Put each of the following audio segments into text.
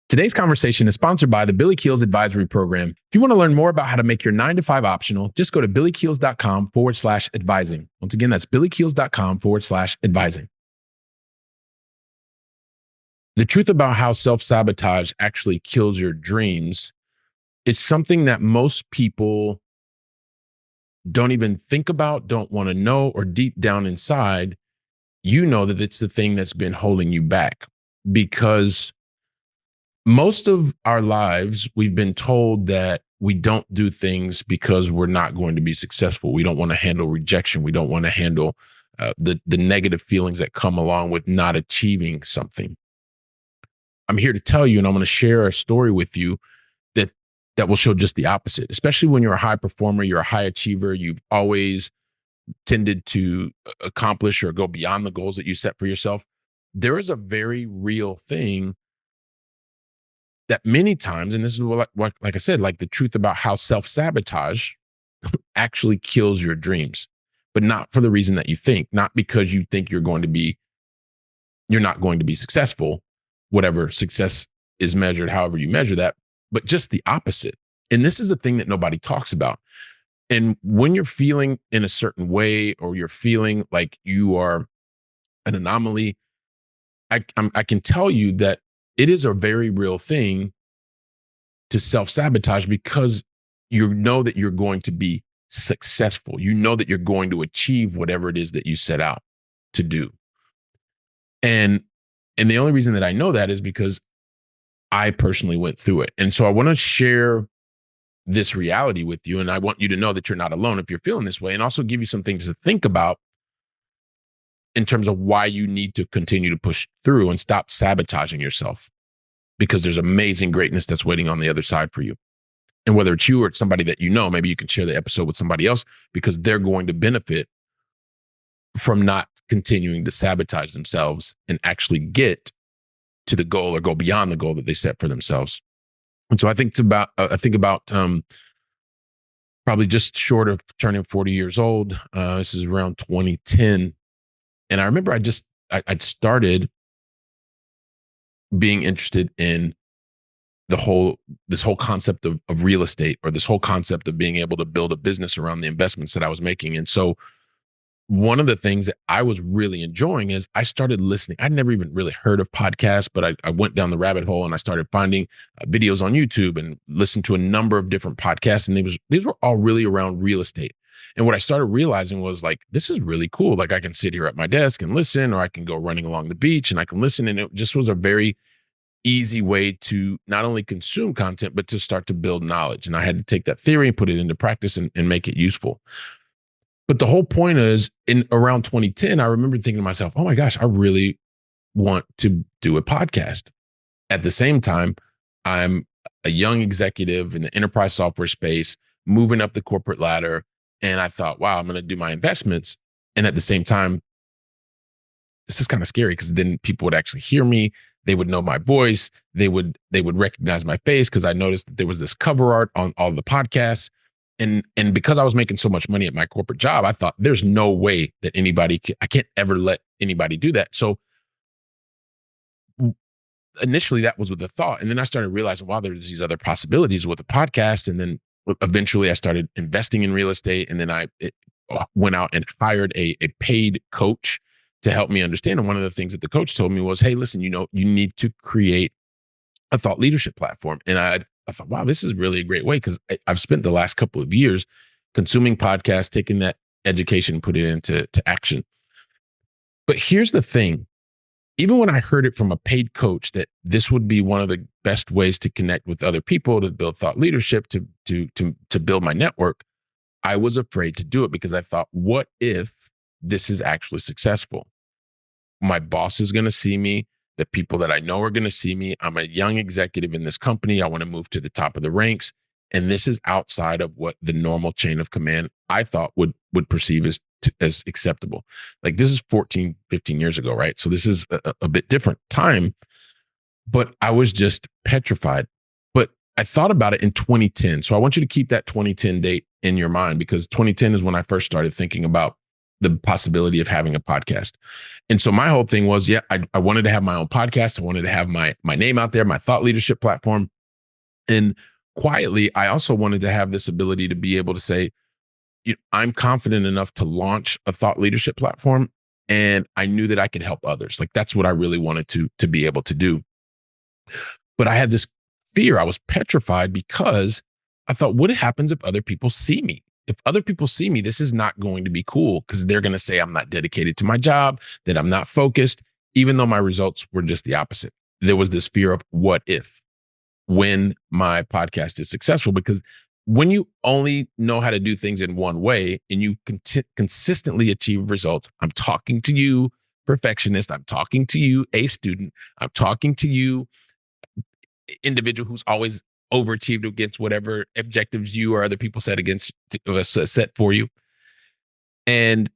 Today's conversation is sponsored by the Billy Keels Advisory Program. If you want to learn more about how to make your 9 to 5 optional, just go to billykeels.com/advising. Once again, that's billykeels.com/advising. The truth about how self-sabotage actually kills your dreams is something that most people don't even think about, don't want to know, or deep down inside, you know that it's the thing that's been holding you back. Because most of our lives, we've been told that we don't do things because we're not going to be successful. We don't want to handle rejection. We don't want to handle the negative feelings that come along with not achieving something. I'm here to tell you, and I'm going to share a story with you that will show just the opposite, especially when you're a high performer, you're a high achiever, you've always tended to accomplish or go beyond the goals that you set for yourself. There is a very real thing that many times, and this is what like I said, like the truth about how self-sabotage actually kills your dreams, but not for the reason that you think, not because you think you're not going to be successful, whatever success is measured, however you measure that, but just the opposite. And this is a thing that nobody talks about. And when you're feeling in a certain way, or you're feeling like you are an anomaly, I can tell you that it is a very real thing to self-sabotage, because you know that you're going to be successful. You know that you're going to achieve whatever it is that you set out to do. And the only reason that I know that is because I personally went through it. And so I want to share this reality with you. And I want you to know that you're not alone if you're feeling this way, and also give you some things to think about in terms of why you need to continue to push through and stop sabotaging yourself, because there's amazing greatness that's waiting on the other side for you. And whether it's you or it's somebody that you know, maybe you can share the episode with somebody else, because they're going to benefit from not continuing to sabotage themselves and actually get to the goal or go beyond the goal that they set for themselves. And so I think about probably just short of turning 40 years old. This is around 2010. And I remember I'd started being interested in this whole concept of real estate, or this whole concept of being able to build a business around the investments that I was making. And so one of the things that I was really enjoying is I started listening. I'd never even really heard of podcasts, but I went down the rabbit hole and I started finding videos on YouTube and listened to a number of different podcasts. And these were all really around real estate. And what I started realizing was, like, this is really cool. Like, I can sit here at my desk and listen, or I can go running along the beach and I can listen. And it just was a very easy way to not only consume content, but to start to build knowledge. And I had to take that theory and put it into practice and make it useful. But the whole point is, in around 2010, I remember thinking to myself, oh my gosh, I really want to do a podcast. At the same time, I'm a young executive in the enterprise software space, moving up the corporate ladder. And I thought, wow, I'm going to do my investments. And at the same time, this is kind of scary, because then people would actually hear me. They would know my voice. They would recognize my face, because I noticed that there was this cover art on all the podcasts. And because I was making so much money at my corporate job, I thought, there's no way that I can't ever let anybody do that. So initially that was with the thought. And then I started realizing, wow, there's these other possibilities with the podcast. And then eventually I started investing in real estate. And then I went out and hired a paid coach to help me understand. And one of the things that the coach told me was, hey, listen, you need to create a thought leadership platform. And I thought, wow, this is really a great way, because I've spent the last couple of years consuming podcasts, taking that education, put it into action. But here's the thing. Even when I heard it from a paid coach that this would be one of the best ways to connect with other people, to build thought leadership, to build my network, I was afraid to do it, because I thought, what if this is actually successful? My boss is going to see me. The people that I know are going to see me. I'm a young executive in this company. I want to move to the top of the ranks. And this is outside of what the normal chain of command I thought would perceive as acceptable. Like, this is 14, 15 years ago, right? So this is a bit different time, but I was just petrified. But I thought about it in 2010. So I want you to keep that 2010 date in your mind, because 2010 is when I first started thinking about the possibility of having a podcast. And so my whole thing was, yeah, I wanted to have my own podcast. I wanted to have my name out there, my thought leadership platform. And quietly, I also wanted to have this ability to be able to say, I'm confident enough to launch a thought leadership platform. And I knew that I could help others. Like that's what I really wanted to be able to do. But I had this fear. I was petrified because I thought, what happens if other people see me? If other people see me, this is not going to be cool because they're going to say I'm not dedicated to my job, that I'm not focused, even though my results were just the opposite. There was this fear of what if when my podcast is successful, because when you only know how to do things in one way and you consistently achieve results, I'm talking to you, perfectionist. I'm talking to you, a student. I'm talking to you, individual who's always overachieved against whatever objectives you or other people set for you. And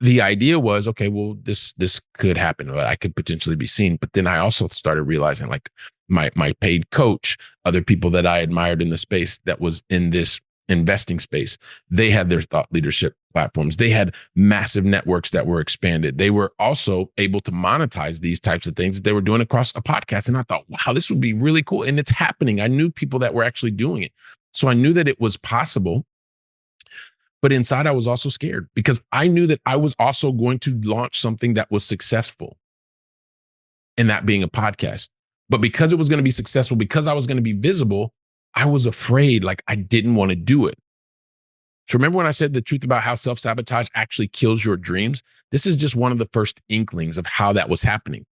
the idea was, okay, well, this could happen, but I could potentially be seen. But then I also started realizing, like my paid coach, other people that I admired in the space that was in this investing space, they had their thought leadership platforms. They had massive networks that were expanded. They were also able to monetize these types of things that they were doing across a podcast. And I thought, wow, this would be really cool. And it's happening. I knew people that were actually doing it. So I knew that it was possible. But inside, I was also scared because I knew that I was also going to launch something that was successful, and that being a podcast. But because it was going to be successful, because I was going to be visible, I was afraid, like I didn't want to do it. So remember when I said the truth about how self-sabotage actually kills your dreams? This is just one of the first inklings of how that was happening,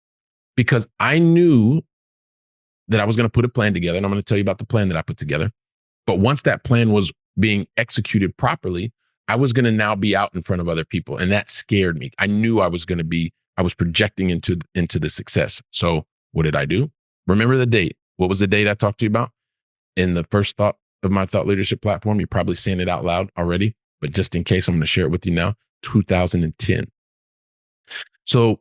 because I knew that I was going to put a plan together, and I'm going to tell you about the plan that I put together. But once that plan was being executed properly, I was going to now be out in front of other people. And that scared me. I knew I was projecting into the success. So what did I do? Remember the date. What was the date I talked to you about in the first thought of my thought leadership platform? You're probably saying it out loud already, but just in case, I'm going to share it with you now. 2010. So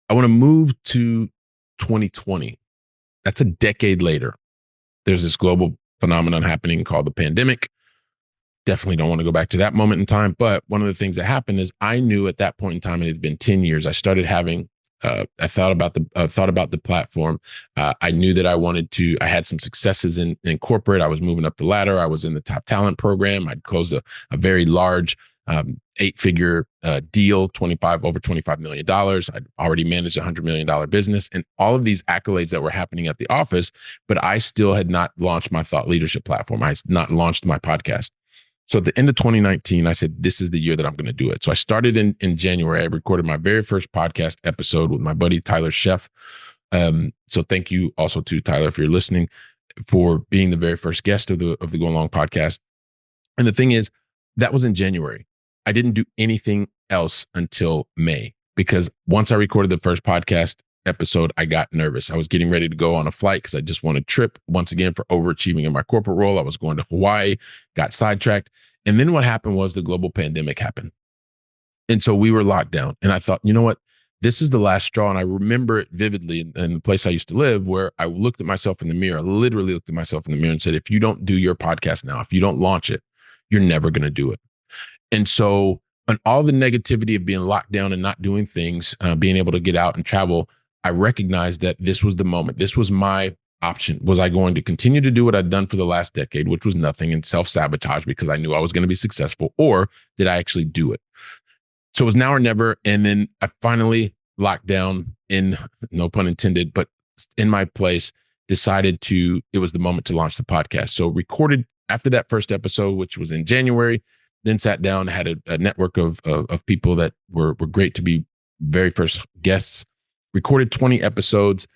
I want to move to 2020. That's a decade later. There's this global phenomenon happening called the pandemic. Definitely don't want to go back to that moment in time. But one of the things that happened is I knew at that point in time, it had been 10 years. I started having, I thought about the platform. I knew that I had some successes in corporate. I was moving up the ladder. I was in the top talent program. I'd closed a very large 8-figure deal, over $25 million. I'd already managed a $100 million business and all of these accolades that were happening at the office, but I still had not launched my thought leadership platform. I had not launched my podcast. So at the end of 2019, I said, this is the year that I'm going to do it. So I started in January. I recorded my very first podcast episode with my buddy, Tyler Sheff. So thank you also to Tyler, if you're listening, for being the very first guest of the Going Long podcast. And the thing is, that was in January. I didn't do anything else until May, because once I recorded the first podcast episode, I got nervous. I was getting ready to go on a flight because I just wanted a trip once again for overachieving in my corporate role. I was going to Hawaii, got sidetracked. And then what happened was the global pandemic happened. And so we were locked down. And I thought, you know what? This is the last straw. And I remember it vividly in the place I used to live, where I looked at myself in the mirror, literally looked at myself in the mirror and said, if you don't do your podcast now, if you don't launch it, you're never going to do it. And so, on all the negativity of being locked down and not doing things, being able to get out and travel, I recognized that this was the moment. This was my option. Was I going to continue to do what I'd done for the last decade, which was nothing, and self-sabotage because I knew I was going to be successful, or did I actually do it? So it was now or never. And then I finally locked down, in no pun intended, but in my place, decided it was the moment to launch the podcast. So recorded after that first episode, which was in January, then sat down, had a network of people that were great to be very first guests, recorded 20 episodes,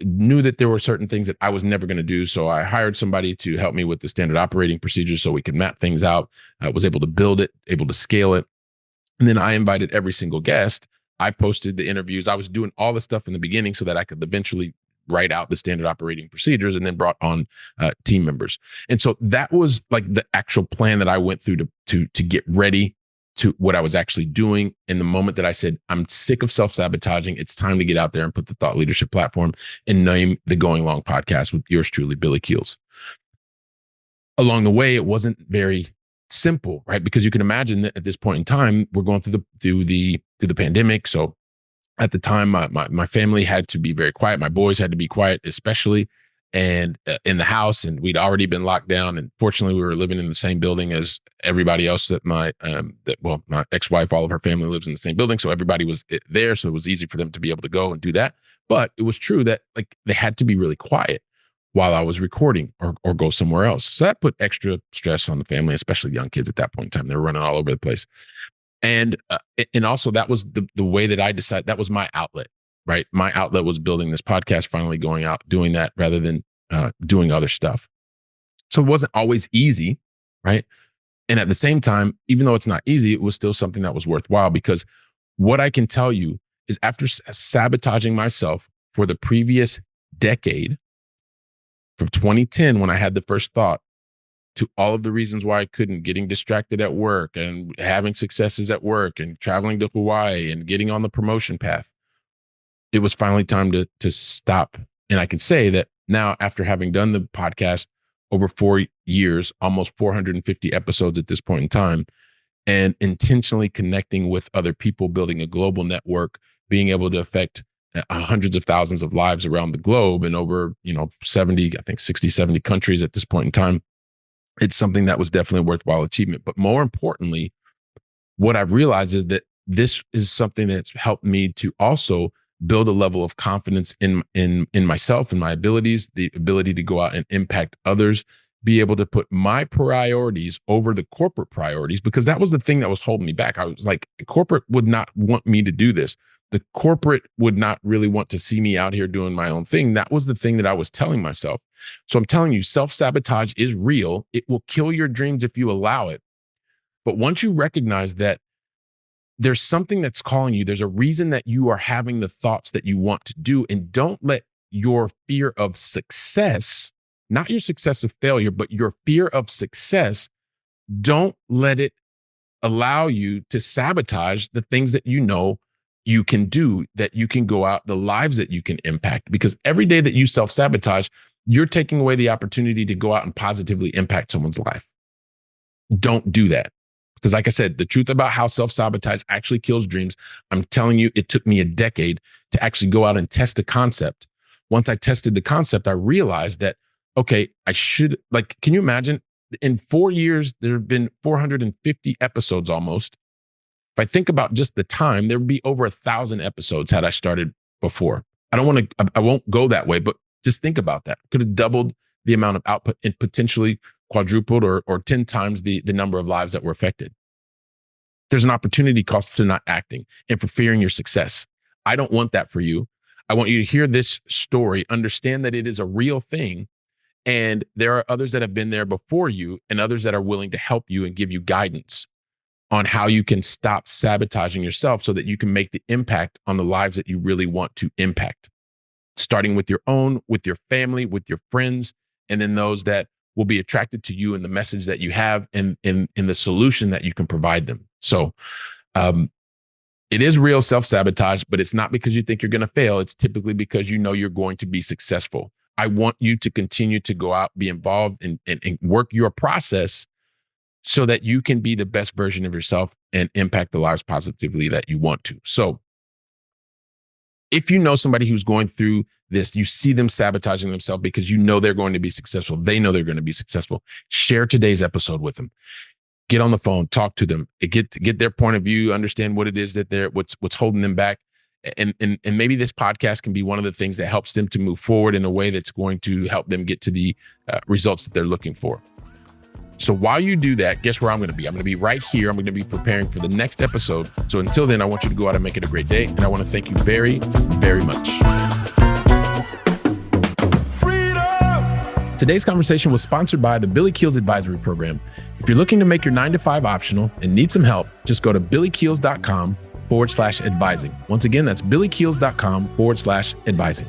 knew that there were certain things that I was never going to do. So I hired somebody to help me with the standard operating procedures so we could map things out. I was able to build it, able to scale it. And then I invited every single guest. I posted the interviews. I was doing all the stuff in the beginning so that I could eventually write out the standard operating procedures, and then brought on team members. And so that was like the actual plan that I went through to get ready to what I was actually doing. In the moment that I said, I'm sick of self-sabotaging, it's time to get out there and put the thought leadership platform and name the Going Long podcast with yours truly, Billy Keels. Along the way, it wasn't very simple, right? Because you can imagine that at this point in time, we're going through the pandemic. So at the time, my family had to be very quiet. My boys had to be quiet, especially, and in the house. And we'd already been locked down. And fortunately, we were living in the same building as everybody else. My ex-wife, all of her family lives in the same building, so everybody was there. So it was easy for them to be able to go and do that. But it was true that like they had to be really quiet while I was recording or go somewhere else. So that put extra stress on the family, especially young kids at that point in time. They were running all over the place. And also that was the way that I decided, that was my outlet, right? My outlet was building this podcast, finally going out, doing that rather than doing other stuff. So it wasn't always easy, right? And at the same time, even though it's not easy, it was still something that was worthwhile, because what I can tell you is after sabotaging myself for the previous decade, from 2010, when I had the first thought, to all of the reasons why I couldn't, getting distracted at work and having successes at work and traveling to Hawaii and getting on the promotion path, it was finally time to stop. And I can say that now, after having done the podcast over 4 years, almost 450 episodes at this point in time, and intentionally connecting with other people, building a global network, being able to affect hundreds of thousands of lives around the globe and over, 60, 70 countries at this point in time, it's something that was definitely a worthwhile achievement. But more importantly, what I've realized is that this is something that's helped me to also build a level of confidence in myself and my abilities, the ability to go out and impact others, be able to put my priorities over the corporate priorities, because that was the thing that was holding me back. I was like, corporate would not want me to do this. The corporate would not really want to see me out here doing my own thing. That was the thing that I was telling myself. So I'm telling you, self-sabotage is real. It will kill your dreams if you allow it. But once you recognize that there's something that's calling you, there's a reason that you are having the thoughts that you want to do, and don't let your fear of success, not your success of failure, but your fear of success, don't let it allow you to sabotage the things that you know you can do, that you can go out, the lives that you can impact. Because every day that you self-sabotage, you're taking away the opportunity to go out and positively impact someone's life. Don't do that. Because like I said, the truth about how self-sabotage actually kills dreams, I'm telling you, it took me a decade to actually go out and test a concept. Once I tested the concept, I realized that, okay, I should, can you imagine? In 4 years, there have been 450 episodes almost. If I think about just the time, there would be over 1,000 episodes had I started before. I won't go that way, but just think about that. Could have doubled the amount of output and potentially quadrupled or 10 times the number of lives that were affected. There's an opportunity cost to not acting and for fearing your success. I don't want that for you. I want you to hear this story, understand that it is a real thing. And there are others that have been there before you and others that are willing to help you and give you guidance on how you can stop sabotaging yourself so that you can make the impact on the lives that you really want to impact, starting with your own, with your family, with your friends, and then those that will be attracted to you and the message that you have and in the solution that you can provide them. So it is real self-sabotage, but it's not because you think you're going to fail. It's typically because you know you're going to be successful. I want you to continue to go out, be involved and work your process so that you can be the best version of yourself and impact the lives positively that you want to. So if you know somebody who's going through this, you see them sabotaging themselves because you know they're going to be successful, they know they're going to be successful, share today's episode with them. Get on the phone, talk to them, get their point of view, understand what it is that what's holding them back. And maybe this podcast can be one of the things that helps them to move forward in a way that's going to help them get to the results that they're looking for. So while you do that, guess where I'm going to be? I'm going to be right here. I'm going to be preparing for the next episode. So until then, I want you to go out and make it a great day. And I want to thank you very, very much. Freedom! Today's conversation was sponsored by the Billy Keels Advisory Program. If you're looking to make your 9-to-5 optional and need some help, just go to billykeels.com/advising. Once again, that's billykeels.com/advising.